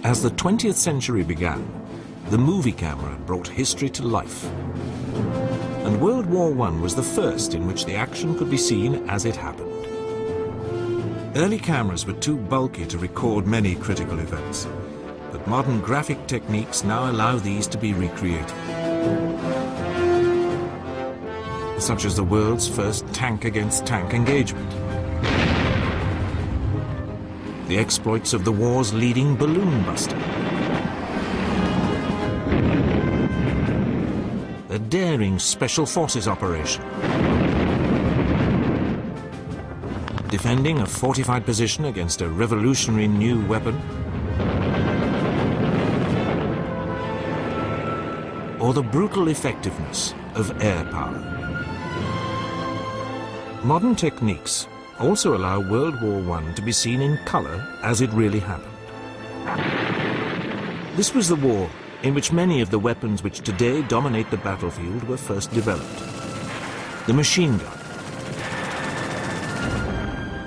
As the 20th century began, the movie camera brought history to life. And World War I was the first in which the action could be seen as it happened. Early cameras were too bulky to record many critical events, but modern graphic techniques now allow these to be recreated. Such as the world's first tank-against-tank engagement, the exploits of the war's leading balloon buster, a daring special forces operation, defending a fortified position against a revolutionary new weapon, or the brutal effectiveness of air power. Modern techniques also allow World War I to be seen in color as it really happened. This was the war in which many of the weapons which today dominate the battlefield were first developed. The machine gun,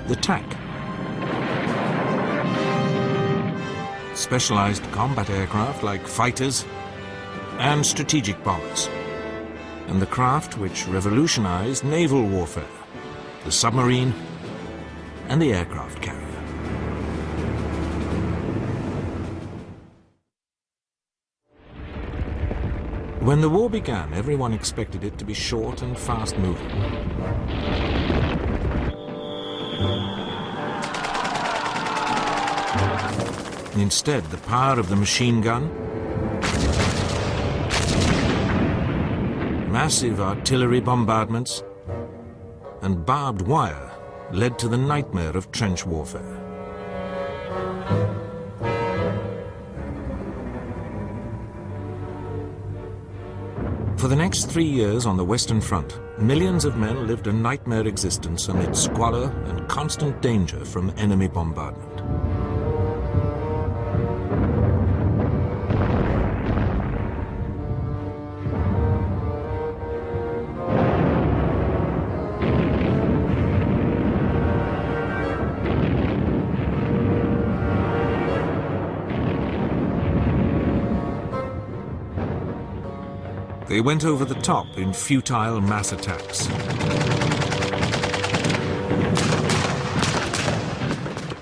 the tank, specialized combat aircraft like fighters and strategic bombers, and the craft which revolutionized naval warfare, the submarine and the aircraft carrier. When the war began, everyone expected it to be short and fast-moving. Instead, the power of the machine gun, massive artillery bombardments, and barbed wire led to the nightmare of trench warfare. For the next 3 years on the Western Front, millions of men lived a nightmare existence amid squalor and constant danger from enemy bombardment. They went over the top in futile mass attacks,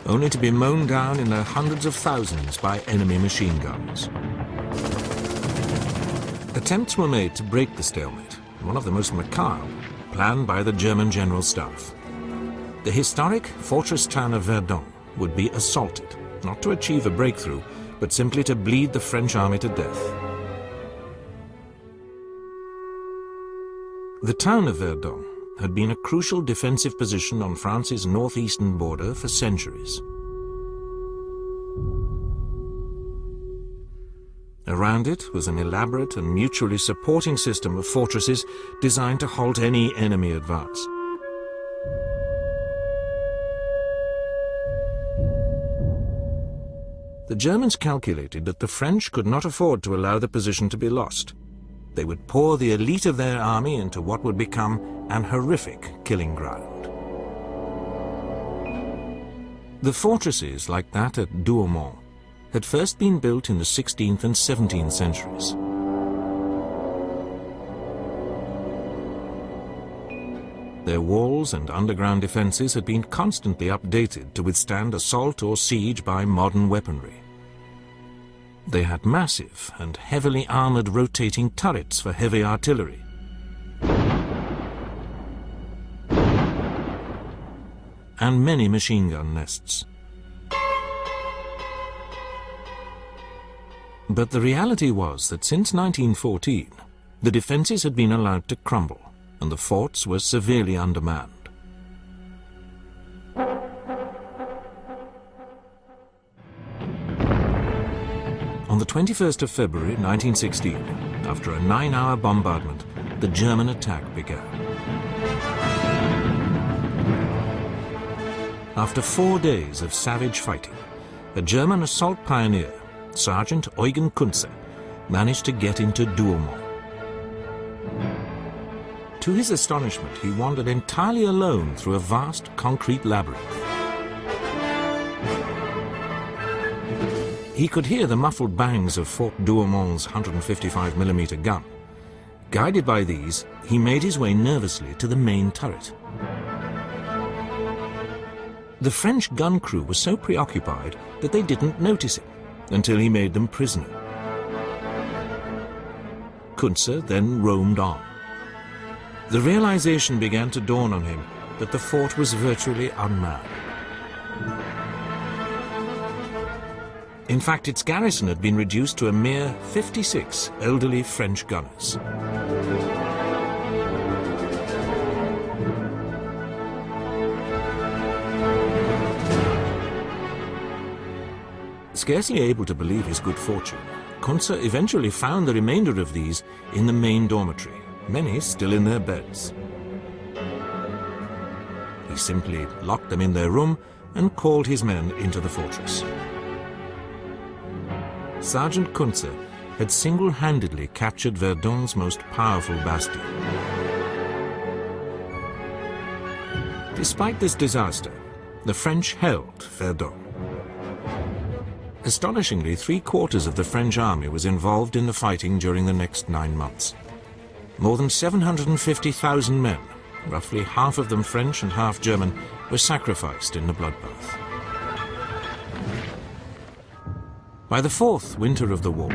only to be mown down in their hundreds of thousands by enemy machine guns. Attempts were made to break the stalemate, one of the most macabre, planned by the German General Staff. The historic fortress town of Verdun would be assaulted, not to achieve a breakthrough, but simply to bleed the French army to death. The town of Verdun had been a crucial defensive position on France's northeastern border for centuries. Around it was an elaborate and mutually supporting system of fortresses designed to halt any enemy advance. The Germans calculated that the French could not afford to allow the position to be lost. They would pour the elite of their army into what would become an horrific killing ground. The fortresses like that at Douaumont had first been built in the 16th and 17th centuries. Their walls and underground defenses had been constantly updated to withstand assault or siege by modern weaponry. They had massive and heavily armored rotating turrets for heavy artillery, and many machine gun nests. But the reality was that since 1914, the defenses had been allowed to crumble, and the forts were severely undermanned. On the 21st of February 1916, after a 9-hour bombardment, the German attack began. After 4 days of savage fighting, a German assault pioneer, Sergeant Eugen Kunze, managed to get into Douaumont. To his astonishment, he wandered entirely alone through a vast concrete labyrinth. He could hear the muffled bangs of Fort Douaumond's 155mm gun. Guided by these, he made his way nervously to the main turret. The French gun crew was so preoccupied that they didn't notice him until he made them prisoner. Kuntze then roamed on. The realization began to dawn on him that the fort was virtually unmanned. In fact, its garrison had been reduced to a mere 56 elderly French gunners. Scarcely able to believe his good fortune, Kuntze eventually found the remainder of these in the main dormitory, many still in their beds. He simply locked them in their room and called his men into the fortress. Sergeant Kuntze had single-handedly captured Verdun's most powerful bastion. Despite this disaster, the French held Verdun. Astonishingly, 3/4 of the French army was involved in the fighting during the next 9 months. More than 750,000 men, roughly half of them French and half German, were sacrificed in the bloodbath. By the 4th winter of the war,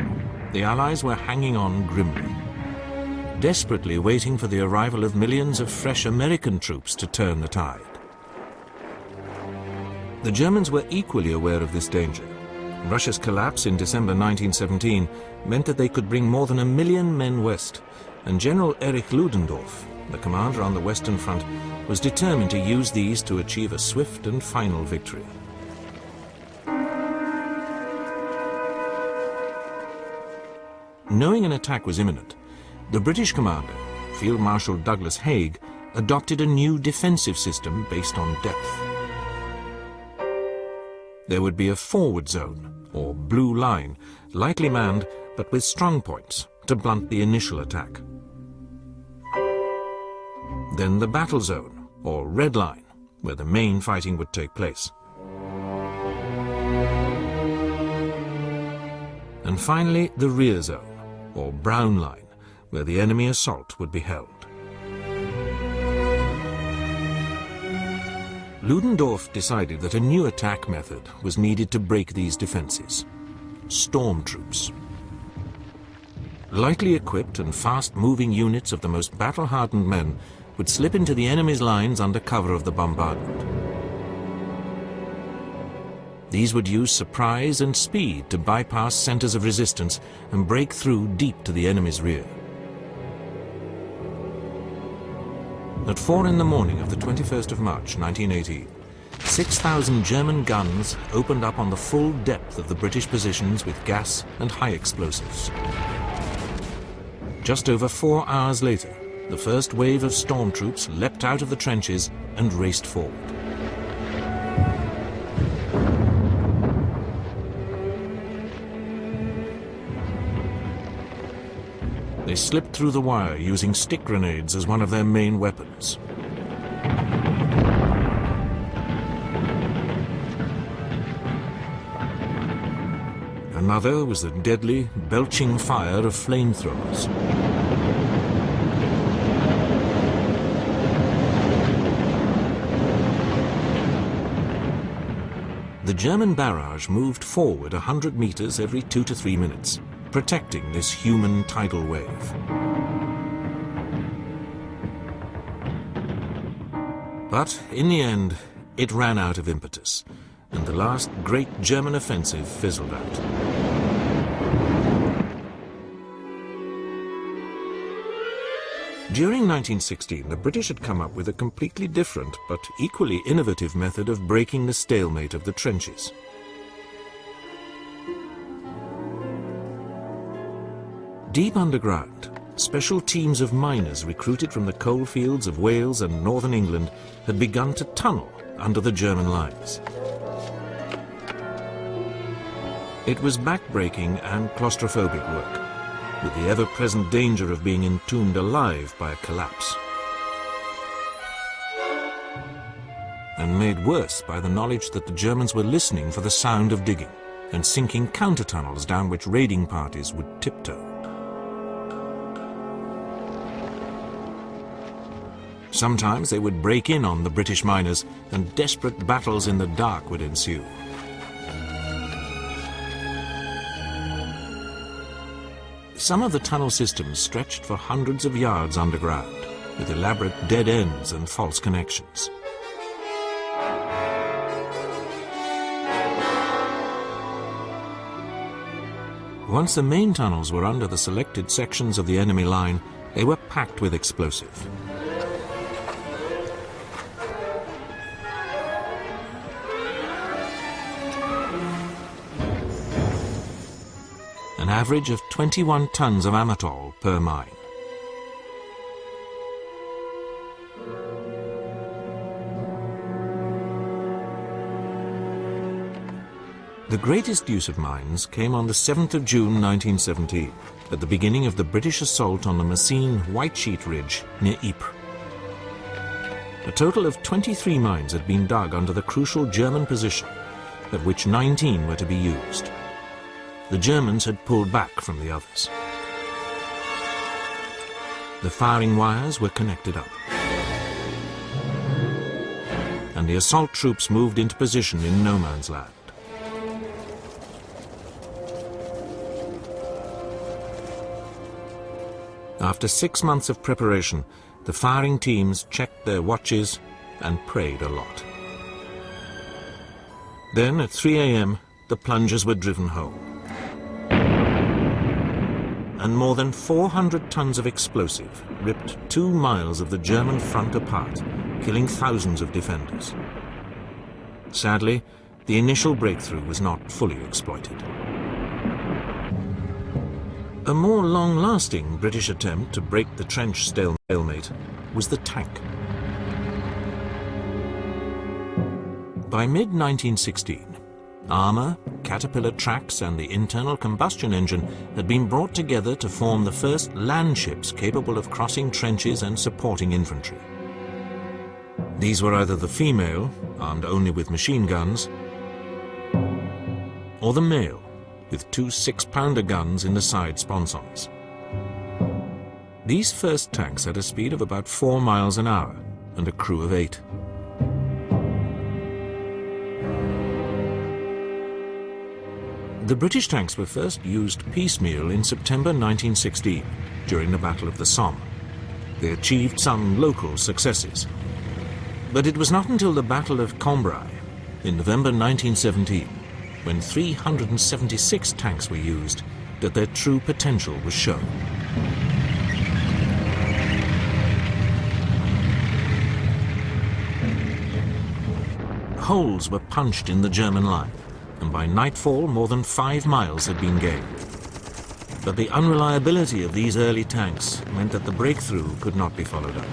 the Allies were hanging on grimly, desperately waiting for the arrival of millions of fresh American troops to turn the tide. The Germans were equally aware of this danger. Russia's collapse in December 1917 meant that they could bring more than 1 million men west, and General Erich Ludendorff, the commander on the Western Front, was determined to use these to achieve a swift and final victory. Knowing an attack was imminent, the British commander, Field Marshal Douglas Haig, adopted a new defensive system based on depth. There would be a forward zone, or blue line, lightly manned but with strong points to blunt the initial attack. Then the battle zone, or red line, where the main fighting would take place. And finally, the rear zone, or brown line, where the enemy assault would be held. Ludendorff decided that a new attack method was needed to break these defenses: storm troops. Lightly equipped and fast-moving units of the most battle-hardened men would slip into the enemy's lines under cover of the bombardment. These would use surprise and speed to bypass centers of resistance and break through deep to the enemy's rear. At 4 in the morning of the 21st of March 1918, 6,000 German guns opened up on the full depth of the British positions with gas and high explosives. Just over 4 hours later, the first wave of storm troops leapt out of the trenches and raced forward. They slipped through the wire using stick grenades as one of their main weapons. Another was the deadly, belching fire of flamethrowers. The German barrage moved forward 100 meters every 2 to 3 minutes, protecting this human tidal wave. But in the end, it ran out of impetus, and the last great German offensive fizzled out. During 1916, the British had come up with a completely different but equally innovative method of breaking the stalemate of the trenches. Deep underground, special teams of miners recruited from the coalfields of Wales and northern England had begun to tunnel under the German lines. It was back-breaking and claustrophobic work, with the ever-present danger of being entombed alive by a collapse. And made worse by the knowledge that the Germans were listening for the sound of digging, and sinking counter-tunnels down which raiding parties would tiptoe. Sometimes they would break in on the British miners, and desperate battles in the dark would ensue. Some of the tunnel systems stretched for hundreds of yards underground, with elaborate dead ends and false connections. Once the main tunnels were under the selected sections of the enemy line, they were packed with explosive. An average of 21 tons of amatol per mine. The greatest use of mines came on the 7th of June 1917, at the beginning of the British assault on the Messines White Sheet Ridge near Ypres. A total of 23 mines had been dug under the crucial German position, of which 19 were to be used. The Germans had pulled back from the others. The firing wires were connected up, and the assault troops moved into position in no man's land. After 6 months of preparation, the firing teams checked their watches and prayed a lot. Then, at 3 a.m., the plungers were driven home. And more than 400 tons of explosive ripped 2 miles of the German front apart, killing thousands of defenders. Sadly, the initial breakthrough was not fully exploited. A more long-lasting British attempt to break the trench stalemate was the tank. By mid-1916, armour, caterpillar tracks and the internal combustion engine had been brought together to form the first land ships capable of crossing trenches and supporting infantry. These were either the female, armed only with machine guns, or the male, with 2 6-pounder guns in the side sponsons. These first tanks had a speed of about 4 miles an hour and a crew of 8. The British tanks were first used piecemeal in September 1916, during the Battle of the Somme. They achieved some local successes. But it was not until the Battle of Cambrai, in November 1917, when 376 tanks were used, that their true potential was shown. Holes were punched in the German line, and by nightfall more than 5 miles had been gained. But the unreliability of these early tanks meant that the breakthrough could not be followed up.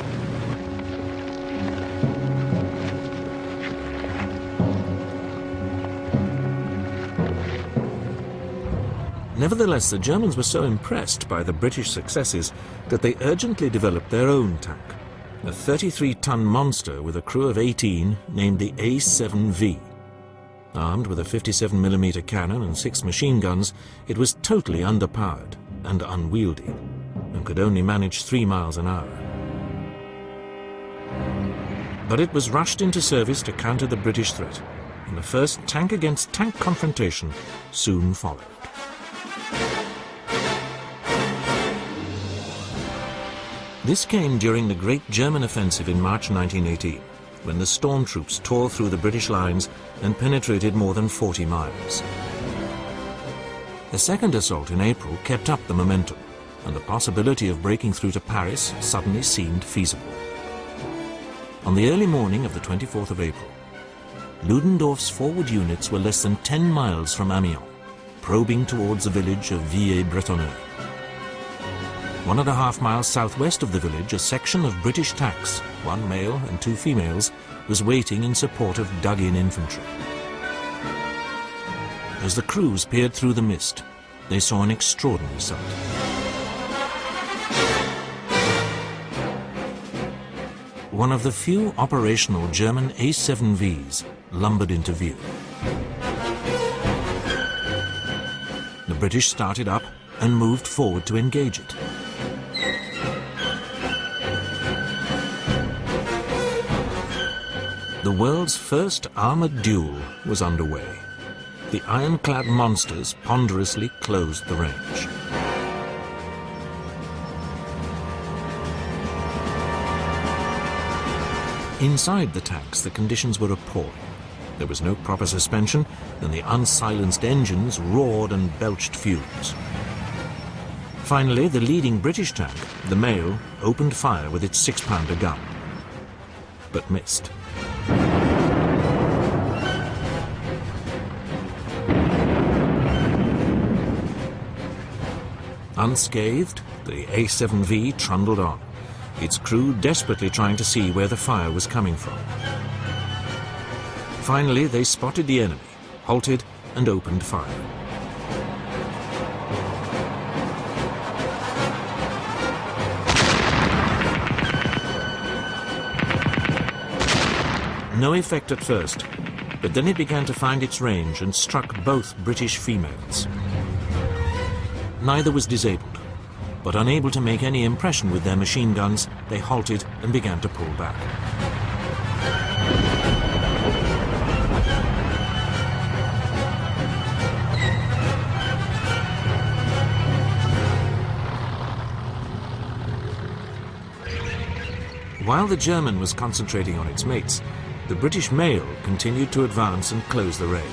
Nevertheless, the Germans were so impressed by the British successes that they urgently developed their own tank, a 33-ton monster with a crew of 18 named the A7V. Armed with a 57mm cannon and 6 machine guns, it was totally underpowered and unwieldy, and could only manage 3 miles an hour. But it was rushed into service to counter the British threat, and the first tank-against-tank confrontation soon followed. This came during the Great German Offensive in March 1918, when the storm troops tore through the British lines and penetrated more than 40 miles. The second assault in April kept up the momentum, and the possibility of breaking through to Paris suddenly seemed feasible. On the early morning of the 24th of April, Ludendorff's forward units were less than 10 miles from Amiens, probing towards the village of Villers-Bretonneux. 1.5 miles southwest of the village, a section of British tanks, 1 male and 2 females, was waiting in support of dug-in infantry. As the crews peered through the mist, they saw an extraordinary sight. One of the few operational German A7Vs lumbered into view. British started up and moved forward to engage it. The world's first armoured duel was underway. The ironclad monsters ponderously closed the range. Inside the tanks, the conditions were appalling. There was no proper suspension, and the unsilenced engines roared and belched fumes. Finally, the leading British tank, the Mail, opened fire with its 6-pounder gun, but missed. Unscathed, the A-7V trundled on, its crew desperately trying to see where the fire was coming from. Finally, they spotted the enemy, halted, and opened fire. No effect at first, but then it began to find its range and struck both British females. Neither was disabled, but unable to make any impression with their machine guns, they halted and began to pull back. While the German was concentrating on its mates, the British Mail continued to advance and close the range.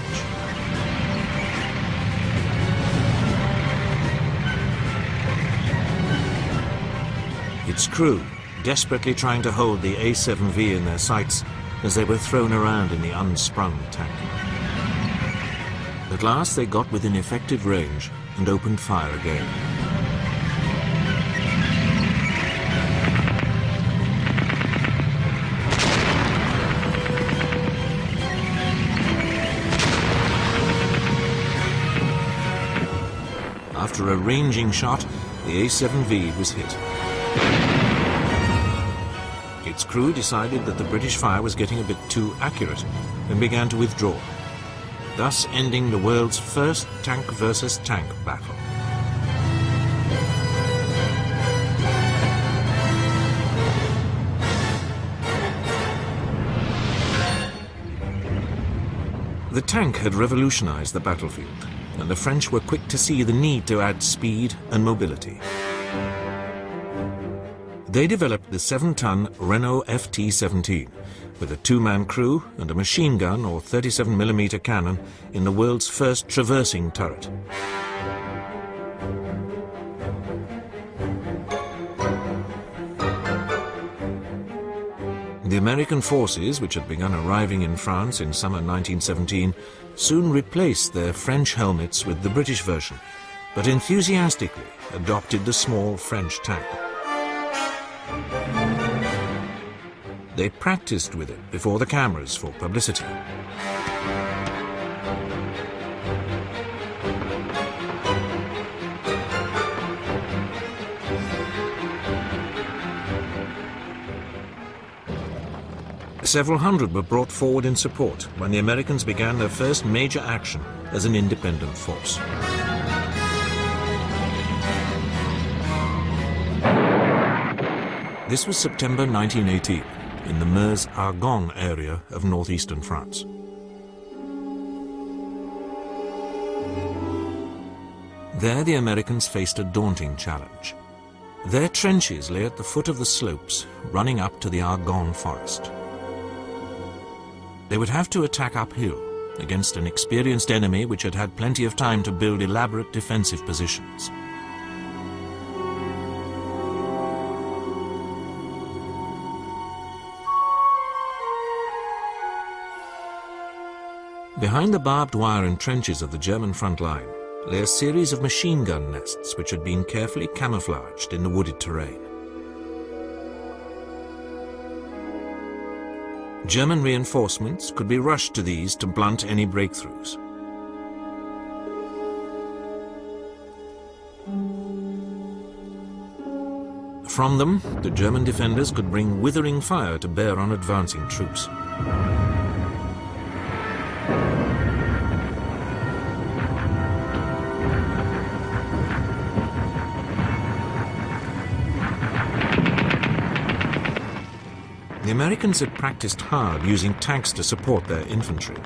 Its crew desperately trying to hold the A-7V in their sights as they were thrown around in the unsprung tank. At last they got within effective range and opened fire again. After a ranging shot, the A-7V was hit. Its crew decided that the British fire was getting a bit too accurate and began to withdraw, thus ending the world's first tank versus tank battle. The tank had revolutionized the battlefield, and the French were quick to see the need to add speed and mobility. They developed the 7-ton Renault FT-17 with a 2-man crew and a machine gun or 37mm cannon in the world's first traversing turret. The American forces, which had begun arriving in France in summer 1917, soon replaced their French helmets with the British version, but enthusiastically adopted the small French tank. They practiced with it before the cameras for publicity. Several hundred were brought forward in support when the Americans began their first major action as an independent force. This was September 1918 in the Meuse-Argonne area of northeastern France. There the Americans faced a daunting challenge. Their trenches lay at the foot of the slopes running up to the Argonne forest. They would have to attack uphill against an experienced enemy which had had plenty of time to build elaborate defensive positions. Behind the barbed wire and trenches of the German front line lay a series of machine gun nests which had been carefully camouflaged in the wooded terrain. German reinforcements could be rushed to these to blunt any breakthroughs. From them, the German defenders could bring withering fire to bear on advancing troops. The Americans had practiced hard using tanks to support their infantry,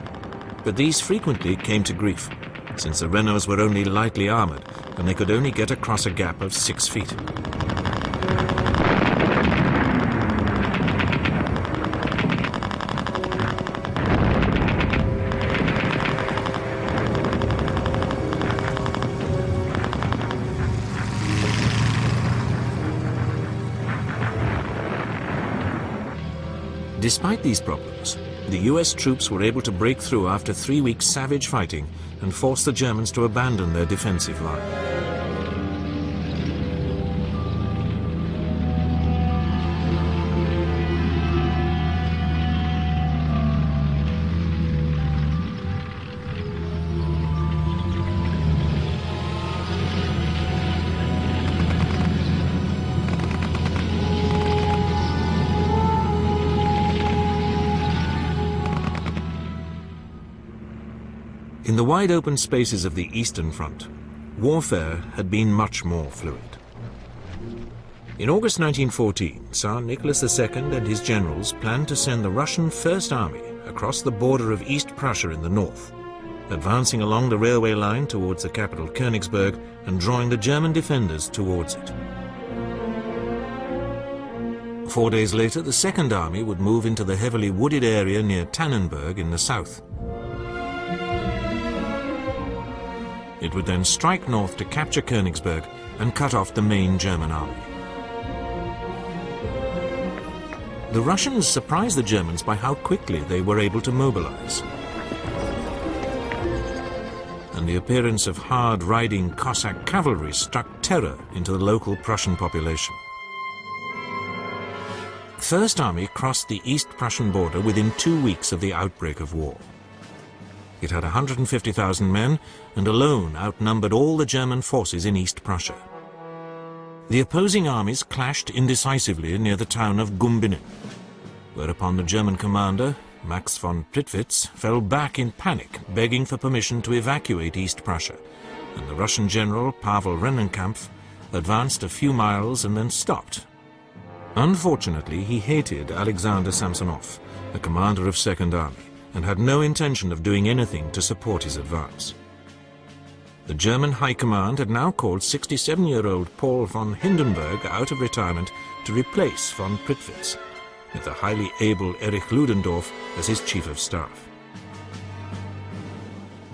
but these frequently came to grief, since the Renaults were only lightly armored and they could only get across a gap of 6 feet. Despite these problems, the US troops were able to break through after 3 weeks' savage fighting and force the Germans to abandon their defensive line. In the wide open spaces of the Eastern Front, warfare had been much more fluid. In August 1914, Tsar Nicholas II and his generals planned to send the Russian First Army across the border of East Prussia in the north, advancing along the railway line towards the capital Königsberg and drawing the German defenders towards it. 4 days later, the Second Army would move into the heavily wooded area near Tannenberg in the south. It would then strike north to capture Königsberg and cut off the main German army. The Russians surprised the Germans by how quickly they were able to mobilize. And the appearance of hard-riding Cossack cavalry struck terror into the local Prussian population. The First Army crossed the East Prussian border within 2 weeks of the outbreak of war. It had 150,000 men and alone outnumbered all the German forces in East Prussia. The opposing armies clashed indecisively near the town of Gumbinnen, whereupon the German commander, Max von Prittwitz, fell back in panic, begging for permission to evacuate East Prussia, and the Russian general Pavel Rennenkampf advanced a few miles and then stopped. Unfortunately, he hated Alexander Samsonov, the commander of Second Army, and had no intention of doing anything to support his advance. The German High Command had now called 67-year-old Paul von Hindenburg out of retirement to replace von Prittwitz, with the highly able Erich Ludendorff as his chief of staff.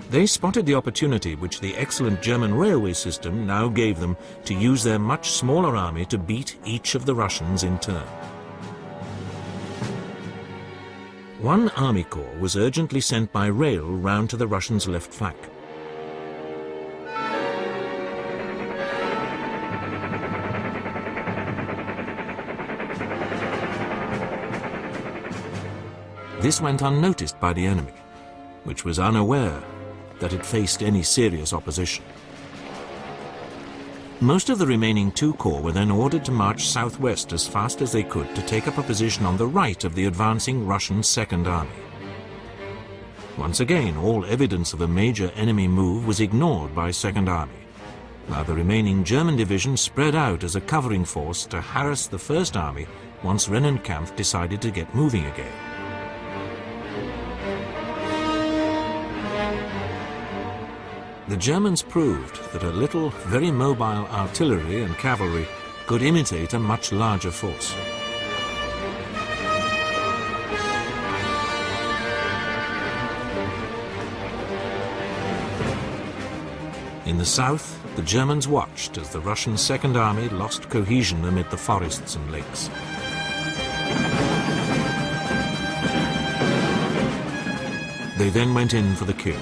They spotted the opportunity which the excellent German railway system now gave them to use their much smaller army to beat each of the Russians in turn. One army corps was urgently sent by rail round to the Russians' left flank. This went unnoticed by the enemy, which was unaware that it faced any serious opposition. Most of the remaining 2 corps were then ordered to march southwest as fast as they could to take up a position on the right of the advancing Russian Second Army. Once again, all evidence of a major enemy move was ignored by Second Army, while the remaining German division spread out as a covering force to harass the First Army once Rennenkampf decided to get moving again. The Germans proved that a little, very mobile artillery and cavalry could imitate a much larger force. In the south, the Germans watched as the Russian Second Army lost cohesion amid the forests and lakes. They then went in for the kill.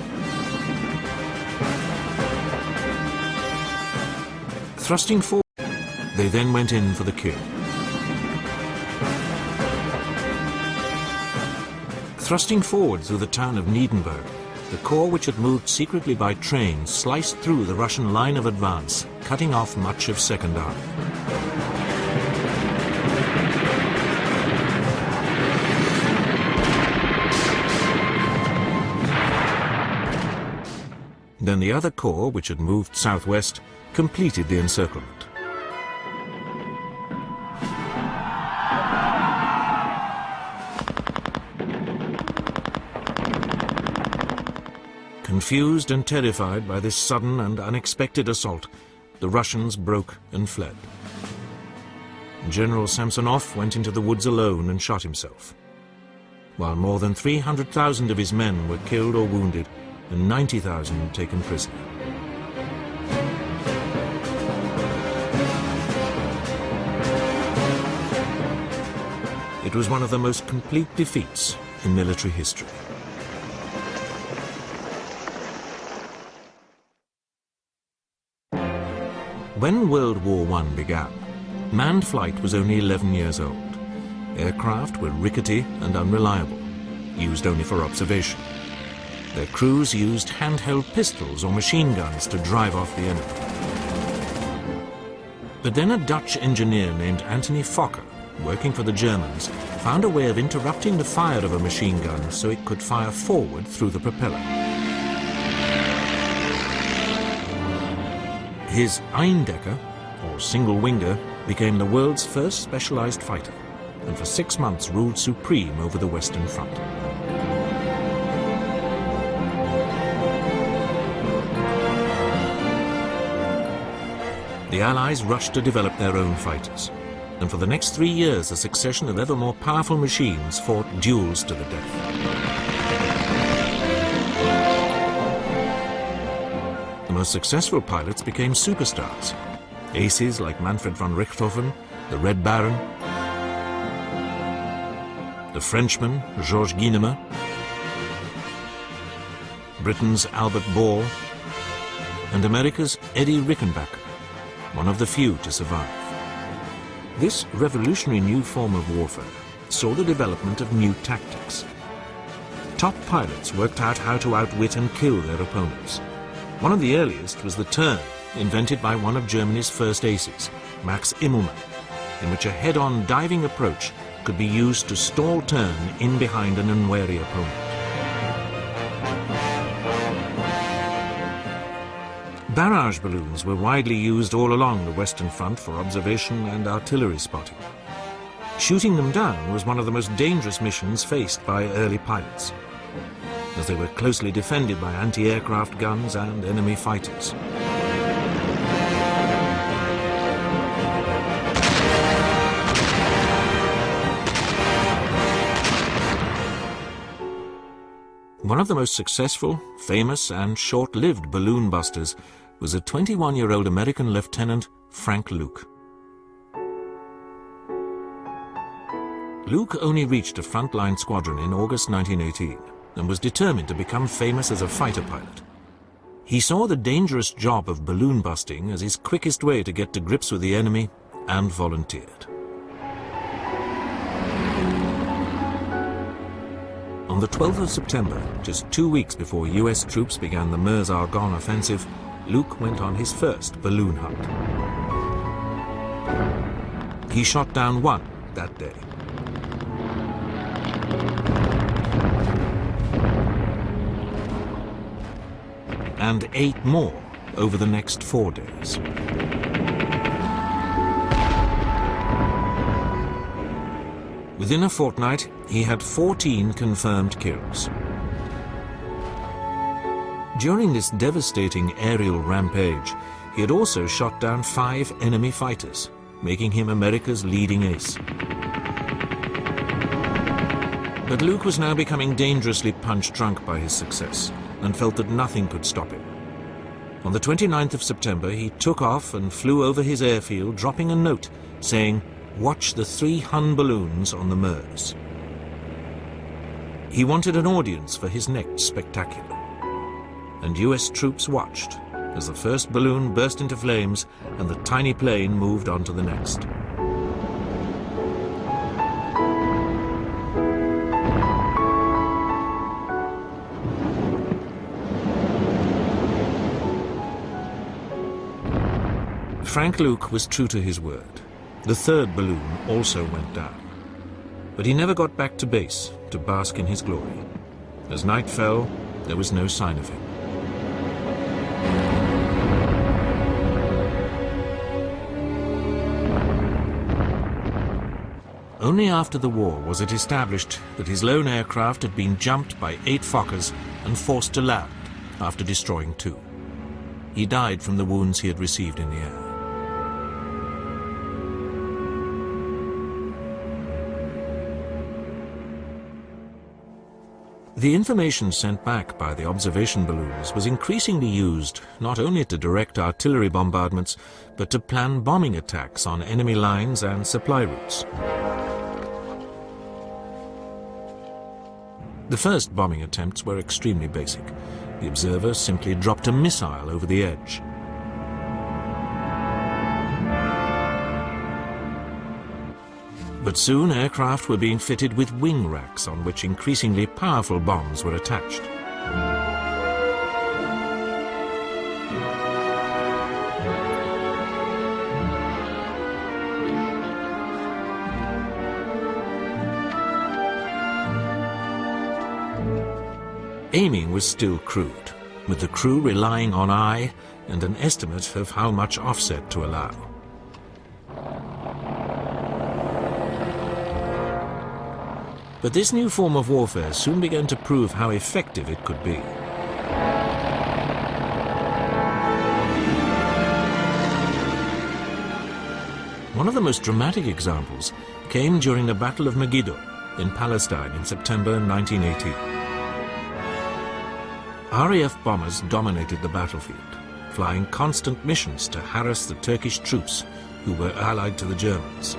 Thrusting forward, they then went in for the kill. Thrusting forward through the town of Niedenberg, the corps which had moved secretly by train sliced through the Russian line of advance, cutting off much of Second Army. Then the other corps, which had moved southwest, completed the encirclement. Confused and terrified by this sudden and unexpected assault, the Russians broke and fled. General Samsonov went into the woods alone and shot himself, while more than 300,000 of his men were killed or wounded and 90,000 taken prisoner. It was one of the most complete defeats in military history. When World War I began, manned flight was only 11 years old. Aircraft were rickety and unreliable, used only for observation. Their crews used handheld pistols or machine guns to drive off the enemy. But then a Dutch engineer named Anthony Fokker, working for the Germans, found a way of interrupting the fire of a machine gun so it could fire forward through the propeller. His Eindecker, or single-winger, became the world's first specialized fighter, and for 6 months ruled supreme over the Western Front. The Allies rushed to develop their own fighters, and for the next 3 years a succession of ever more powerful machines fought duels to the death. The most successful pilots became superstars. Aces like Manfred von Richthofen, the Red Baron, the Frenchman Georges Guynemer, Britain's Albert Ball, and America's Eddie Rickenbacker, one of the few to survive. This revolutionary new form of warfare saw the development of new tactics. Top pilots worked out how to outwit and kill their opponents. One of the earliest was the turn, invented by one of Germany's first aces, Max Immelmann, in which a head-on diving approach could be used to stall turn in behind an unwary opponent. Barrage balloons were widely used all along the Western Front for observation and artillery spotting. Shooting them down was one of the most dangerous missions faced by early pilots, as they were closely defended by anti-aircraft guns and enemy fighters. One of the most successful, famous, and short-lived balloon busters was a 21-year-old American lieutenant, Frank Luke. Luke only reached a frontline squadron in August 1918 and was determined to become famous as a fighter pilot. He saw the dangerous job of balloon busting as his quickest way to get to grips with the enemy and volunteered. On the 12th of September, just 2 weeks before US troops began the Meuse-Argonne offensive, Luke went on his first balloon hunt. He shot down one that day. And 8 more over the next 4 days. Within a fortnight, he had 14 confirmed kills. During this devastating aerial rampage, he had also shot down 5 enemy fighters, making him America's leading ace. But Luke was now becoming dangerously punch-drunk by his success, and felt that nothing could stop him. On the 29th of September, he took off and flew over his airfield, dropping a note saying, "Watch the 3 Hun balloons on the Meuse." He wanted an audience for his next spectacular. And US troops watched as the first balloon burst into flames and the tiny plane moved on to the next. Frank Luke was true to his word. The 3rd balloon also went down. But he never got back to base to bask in his glory. As night fell, there was no sign of him. Only after the war was it established that his lone aircraft had been jumped by 8 Fokkers and forced to land after destroying 2. He died from the wounds he had received in the air. The information sent back by the observation balloons was increasingly used not only to direct artillery bombardments, but to plan bombing attacks on enemy lines and supply routes. The first bombing attempts were extremely basic. The observer simply dropped a missile over the edge. But soon aircraft were being fitted with wing racks on which increasingly powerful bombs were attached. Aiming was still crude, with the crew relying on eye and an estimate of how much offset to allow. But this new form of warfare soon began to prove how effective it could be. One of the most dramatic examples came during the Battle of Megiddo in Palestine in September 1918. RAF bombers dominated the battlefield, flying constant missions to harass the Turkish troops who were allied to the Germans.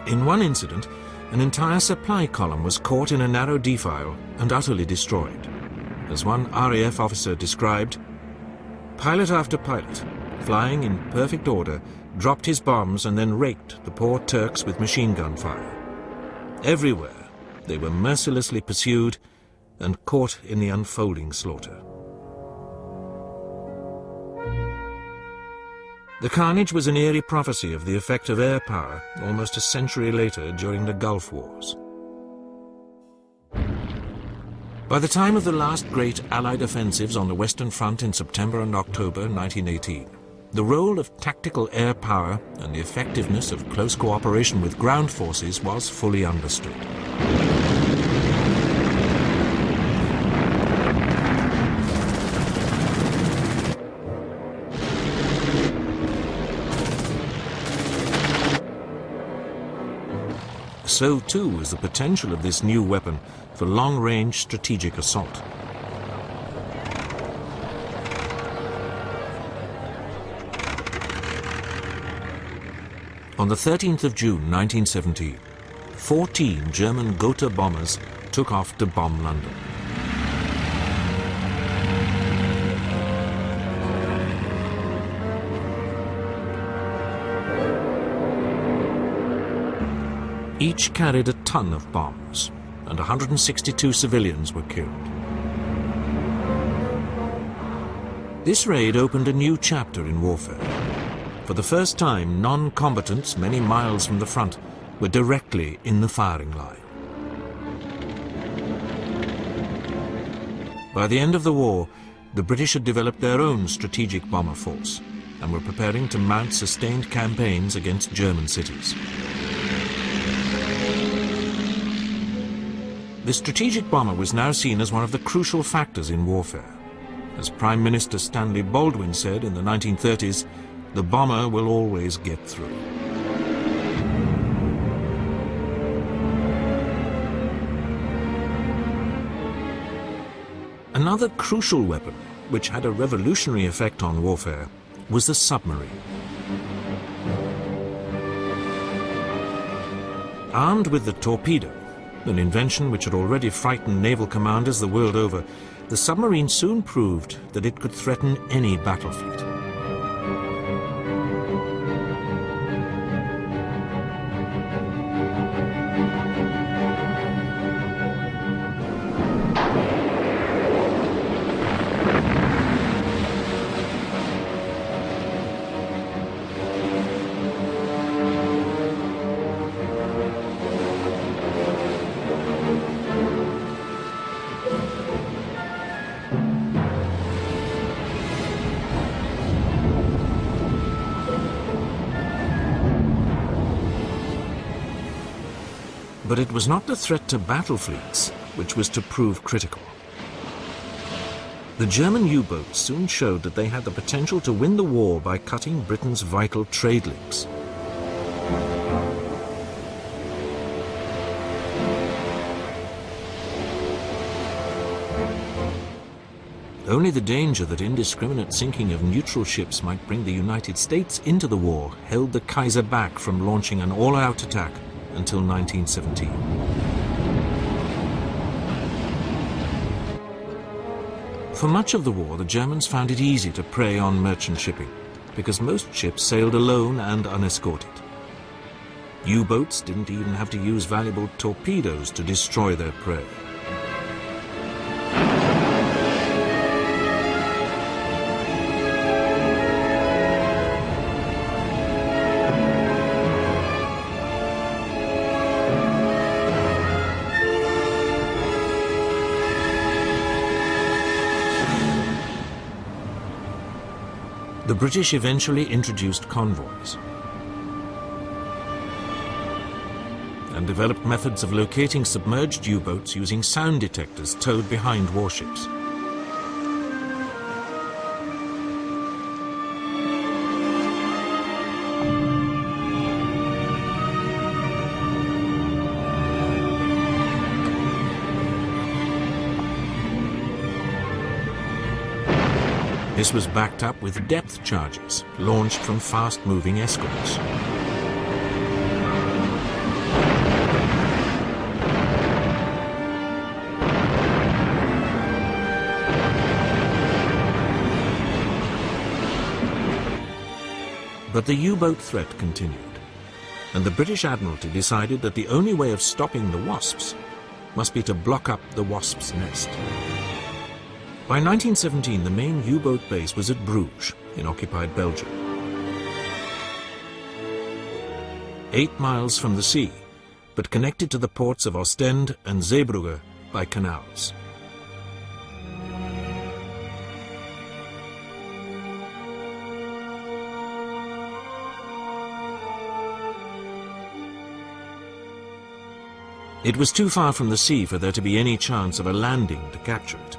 In one incident, an entire supply column was caught in a narrow defile and utterly destroyed. As one RAF officer described, pilot after pilot, flying in perfect order, dropped his bombs and then raked the poor Turks with machine gun fire. Everywhere, they were mercilessly pursued and caught in the unfolding slaughter. The carnage was an eerie prophecy of the effect of air power almost a century later during the Gulf Wars. By the time of the last great Allied offensives on the Western Front in September and October 1918, the role of tactical air power and the effectiveness of close cooperation with ground forces was fully understood. So too was the potential of this new weapon for long-range strategic assault. On the 13th of June 1917, 14 German Gotha bombers took off to bomb London. Each carried a ton of bombs, and 162 civilians were killed. This raid opened a new chapter in warfare. For the first time, non-combatants many miles from the front were directly in the firing line. By the end of the war, the British had developed their own strategic bomber force and were preparing to mount sustained campaigns against German cities. The strategic bomber was now seen as one of the crucial factors in warfare. As Prime Minister Stanley Baldwin said in the 1930s, the bomber will always get through. Another crucial weapon, which had a revolutionary effect on warfare, was the submarine. Armed with the torpedo, an invention which had already frightened naval commanders the world over, the submarine soon proved that it could threaten any battle fleet. But it was not the threat to battle fleets which was to prove critical. The German U-boats soon showed that they had the potential to win the war by cutting Britain's vital trade links. Only the danger that indiscriminate sinking of neutral ships might bring the United States into the war held the Kaiser back from launching an all-out attack until 1917. For much of the war, the Germans found it easy to prey on merchant shipping, because most ships sailed alone and unescorted. U-boats didn't even have to use valuable torpedoes to destroy their prey. The British eventually introduced convoys and developed methods of locating submerged U-boats using sound detectors towed behind warships. This was backed up with depth charges launched from fast-moving escorts. But the U-boat threat continued, and the British Admiralty decided that the only way of stopping the Wasps must be to block up the Wasps' nest. By 1917, the main U-boat base was at Bruges, in occupied Belgium. 8 miles from the sea, but connected to the ports of Ostend and Zeebrugge by canals. It was too far from the sea for there to be any chance of a landing to capture it.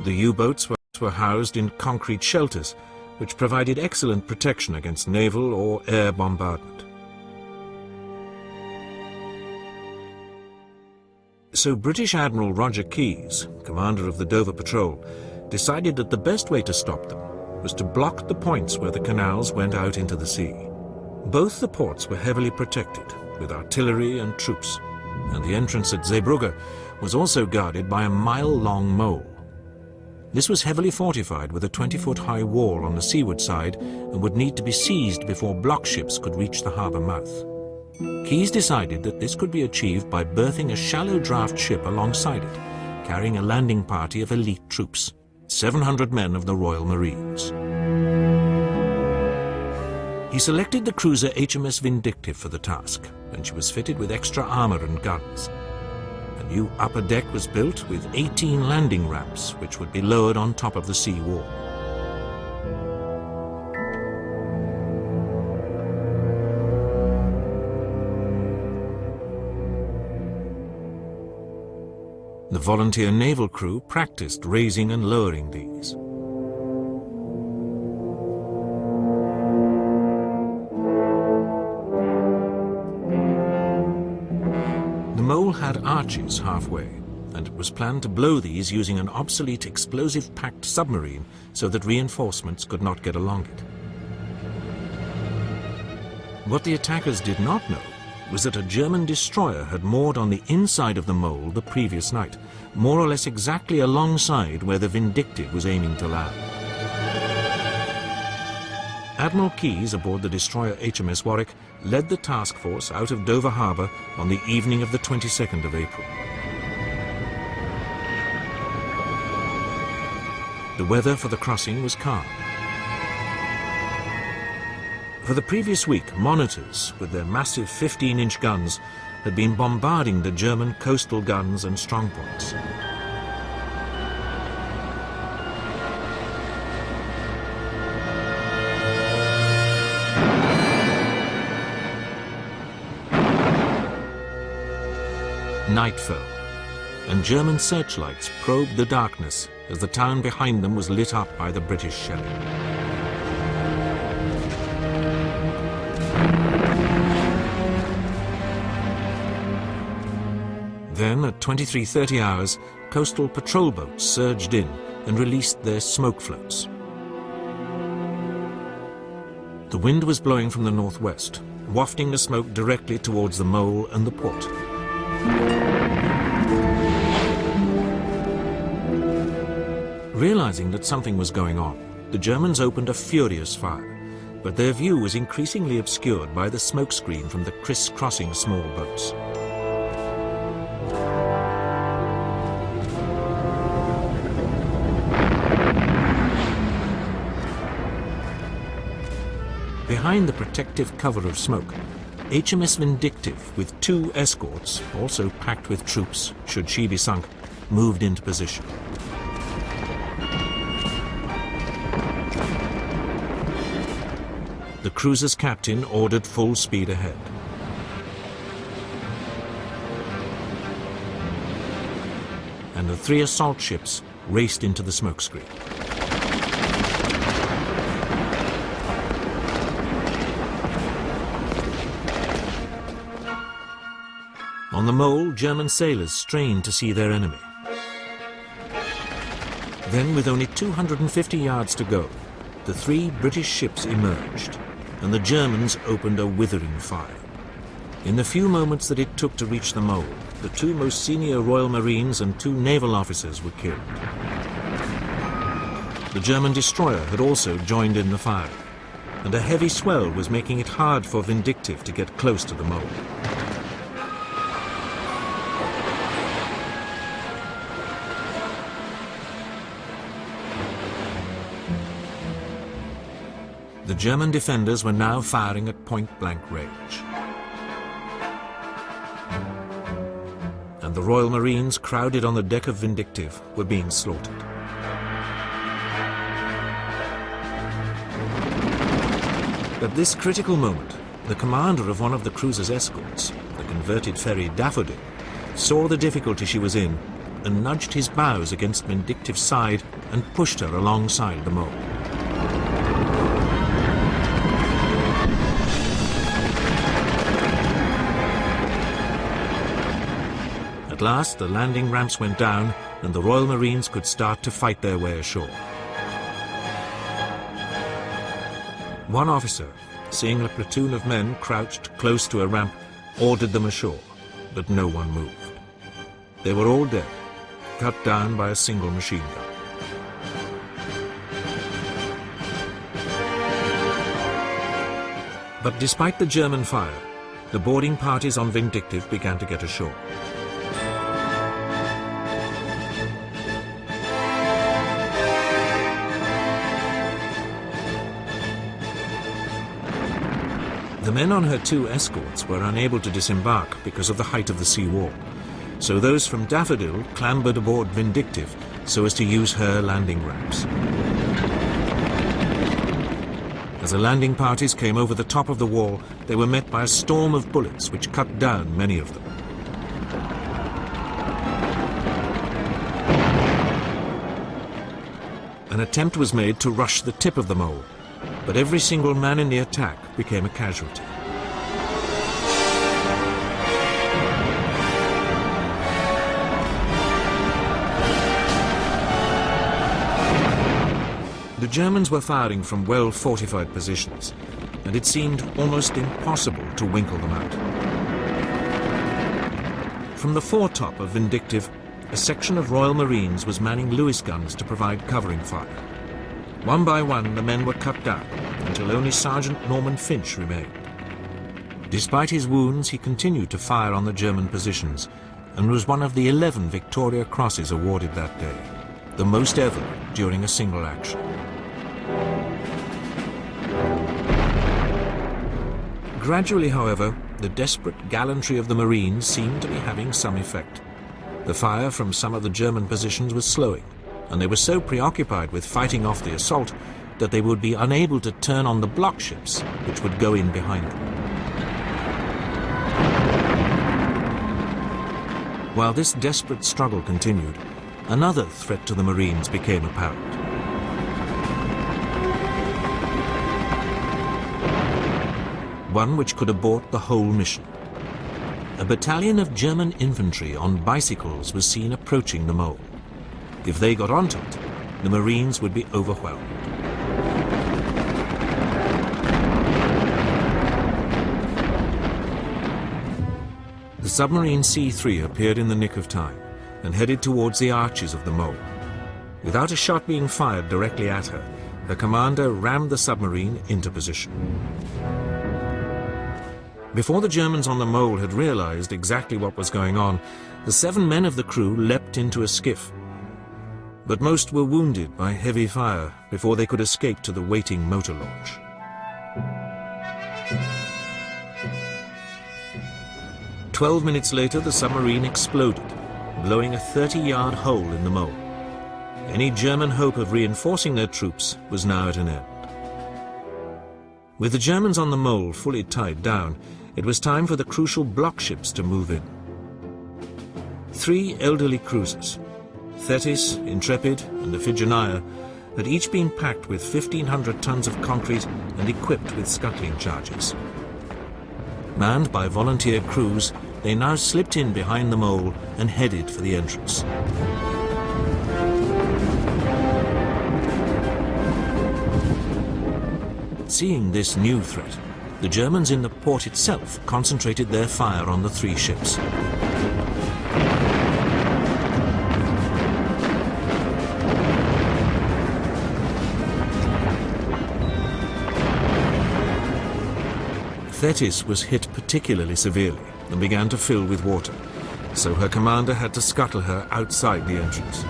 The U-boats were housed in concrete shelters, which provided excellent protection against naval or air bombardment. So British Admiral Roger Keyes, commander of the Dover Patrol, decided that the best way to stop them was to block the points where the canals went out into the sea. Both the ports were heavily protected, with artillery and troops, and the entrance at Zeebrugge was also guarded by a mile-long mole. This was heavily fortified with a 20-foot-high wall on the seaward side and would need to be seized before block ships could reach the harbour mouth. Keyes decided that this could be achieved by berthing a shallow draft ship alongside it, carrying a landing party of elite troops, 700 men of the Royal Marines. He selected the cruiser HMS Vindictive for the task, and she was fitted with extra armour and guns. A new upper deck was built with 18 landing ramps, which would be lowered on top of the sea wall. The volunteer naval crew practiced raising and lowering these. The mole had arches halfway, and it was planned to blow these using an obsolete explosive-packed submarine so that reinforcements could not get along it. What the attackers did not know was that a German destroyer had moored on the inside of the mole the previous night, more or less exactly alongside where the Vindictive was aiming to land. Admiral Keyes, aboard the destroyer HMS Warwick, led the task force out of Dover Harbour on the evening of the 22nd of April. The weather for the crossing was calm. For the previous week, monitors, with their massive 15-inch guns, had been bombarding the German coastal guns and strongpoints. Night fell, and German searchlights probed the darkness as the town behind them was lit up by the British shelling. Then, at 23:30 hours, coastal patrol boats surged in and released their smoke floats. The wind was blowing from the northwest, wafting the smoke directly towards the mole and the port. Realizing that something was going on, the Germans opened a furious fire, but their view was increasingly obscured by the smokescreen from the criss-crossing small boats. Behind the protective cover of smoke, HMS Vindictive, with 2 escorts, also packed with troops, should she be sunk, moved into position. The cruiser's captain ordered full speed ahead. And the 3 assault ships raced into the smokescreen. On the mole, German sailors strained to see their enemy. Then, with only 250 yards to go, the 3 British ships emerged, and the Germans opened a withering fire. In the few moments that it took to reach the mole, the 2 most senior Royal Marines and 2 naval officers were killed. The German destroyer had also joined in the fire, and a heavy swell was making it hard for Vindictive to get close to the mole. The German defenders were now firing at point-blank range. And the Royal Marines, crowded on the deck of Vindictive, were being slaughtered. At this critical moment, the commander of one of the cruiser's escorts, the converted ferry Daffodil, saw the difficulty she was in and nudged his bows against Vindictive's side and pushed her alongside the mole. At last, the landing ramps went down and the Royal Marines could start to fight their way ashore. One officer, seeing a platoon of men crouched close to a ramp, ordered them ashore, but no one moved. They were all dead, cut down by a single machine gun. But despite the German fire, the boarding parties on Vindictive began to get ashore. The men on her 2 escorts were unable to disembark because of the height of the sea wall, so those from Daffodil clambered aboard Vindictive so as to use her landing ramps. As the landing parties came over the top of the wall, they were met by a storm of bullets which cut down many of them. An attempt was made to rush the tip of the mole, but every single man in the attack became a casualty. The Germans were firing from well-fortified positions, and it seemed almost impossible to winkle them out. From the foretop of Vindictive, a section of Royal Marines was manning Lewis guns to provide covering fire. One by one, the men were cut down, until only Sergeant Norman Finch remained. Despite his wounds, he continued to fire on the German positions, and was one of the 11 Victoria Crosses awarded that day, the most ever during a single action. Gradually, however, the desperate gallantry of the Marines seemed to be having some effect. The fire from some of the German positions was slowing, and they were so preoccupied with fighting off the assault that they would be unable to turn on the block ships, which would go in behind them. While this desperate struggle continued, another threat to the Marines became apparent. One which could abort the whole mission. A battalion of German infantry on bicycles was seen approaching the mole. If they got onto it, the Marines would be overwhelmed. The submarine C-3 appeared in the nick of time and headed towards the arches of the mole. Without a shot being fired directly at her, her commander rammed the submarine into position. Before the Germans on the mole had realized exactly what was going on, the 7 men of the crew leapt into a skiff. But most were wounded by heavy fire before they could escape to the waiting motor launch. "12 minutes later, the submarine exploded, blowing a 30-yard hole in the mole. Any German hope of reinforcing their troops was now at an end. With the Germans on the mole fully tied down, it was time for the crucial block ships to move in. 3 elderly cruisers, Thetis, Intrepid, and Iphigenia, had each been packed with 1,500 tons of concrete and equipped with scuttling charges. Manned by volunteer crews, they now slipped in behind the mole and headed for the entrance. Seeing this new threat, the Germans in the port itself concentrated their fire on the 3 ships. Thetis was hit particularly severely and began to fill with water, so her commander had to scuttle her outside the entrance.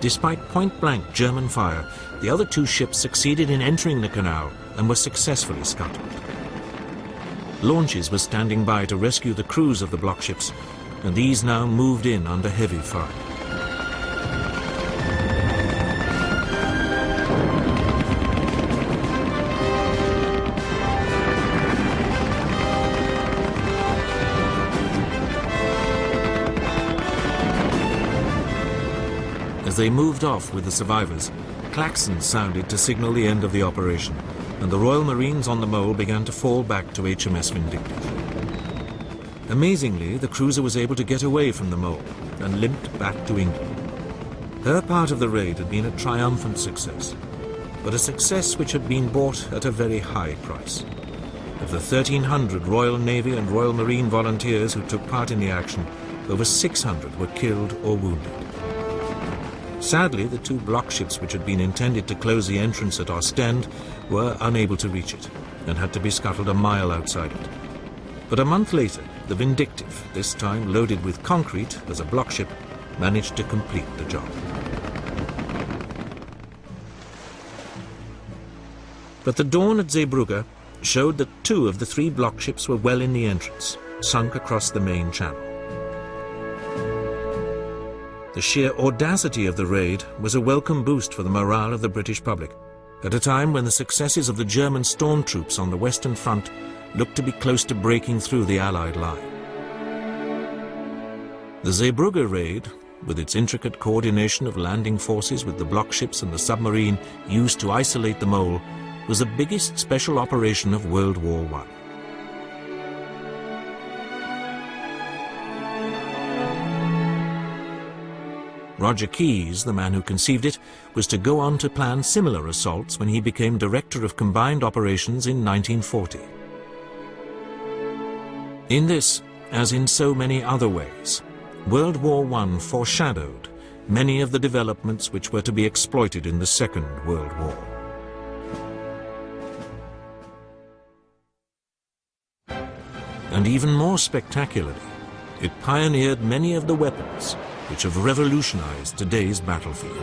Despite point-blank German fire, the other 2 ships succeeded in entering the canal and were successfully scuttled. Launches were standing by to rescue the crews of the block ships, and these now moved in under heavy fire. As they moved off with the survivors, klaxons sounded to signal the end of the operation, and the Royal Marines on the mole began to fall back to HMS Vindictive. Amazingly, the cruiser was able to get away from the mole and limped back to England. Her part of the raid had been a triumphant success, but a success which had been bought at a very high price. Of the 1,300 Royal Navy and Royal Marine volunteers who took part in the action, over 600 were killed or wounded. Sadly, the 2 block ships which had been intended to close the entrance at Ostend were unable to reach it and had to be scuttled a mile outside it. But a month later, the Vindictive, this time loaded with concrete as a block ship, managed to complete the job. But the dawn at Zeebrugge showed that 2 of the 3 block ships were well in the entrance, sunk across the main channel. The sheer audacity of the raid was a welcome boost for the morale of the British public, at a time when the successes of the German storm troops on the Western Front looked to be close to breaking through the Allied line. The Zeebrugge raid, with its intricate coordination of landing forces with the block ships and the submarine used to isolate the mole, was the biggest special operation of World War I. Roger Keyes, the man who conceived it, was to go on to plan similar assaults when he became Director of Combined Operations in 1940. In this, as in so many other ways, World War I foreshadowed many of the developments which were to be exploited in the Second World War. And even more spectacularly, it pioneered many of the weapons which have revolutionized today's battlefield.